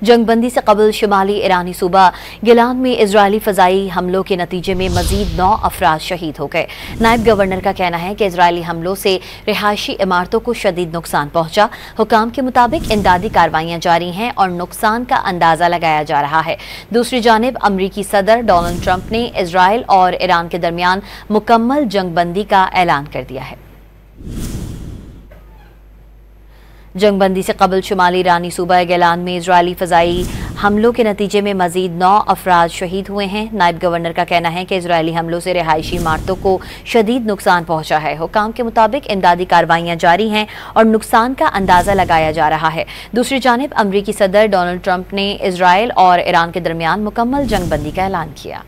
जंगबंदी से कबल शुमाली ईरानी सूबा गिलान में इजरायली फ़ज़ाई हमलों के नतीजे में मजीद 9 अफराद शहीद हो गए। नायब गवर्नर का कहना है कि इजरायली हमलों से रिहायशी इमारतों को शदीद नुकसान पहुंचा। हुकाम के मुताबिक इमदादी कार्रवाइयां जारी हैं और नुकसान का अंदाज़ा लगाया जा रहा है। दूसरी जानिब अमरीकी सदर डोनाल्ड ट्रंप ने इजरायल और ईरान के दरमियान मुकम्मल जंगबंदी का ऐलान कर दिया है। जंगबंदी से कबल शुमाली ईरानी सूबा गिलान में इजरायली फ़ज़ाई हमलों के नतीजे में मजीद 9 अफराद शहीद हुए हैं। नायब गवर्नर का कहना है कि इजरायली हमलों से रिहायशी इमारतों को शदीद नुकसान पहुंचा है। हुकाम के मुताबिक इमदादी कार्रवाइयां जारी हैं और नुकसान का अंदाज़ा लगाया जा रहा है। दूसरी जानिब अमरीकी सदर डोनाल्ड ट्रंप ने इजरायल और ईरान के दरमियान मुकम्मल जंगबंदी का ऐलान किया।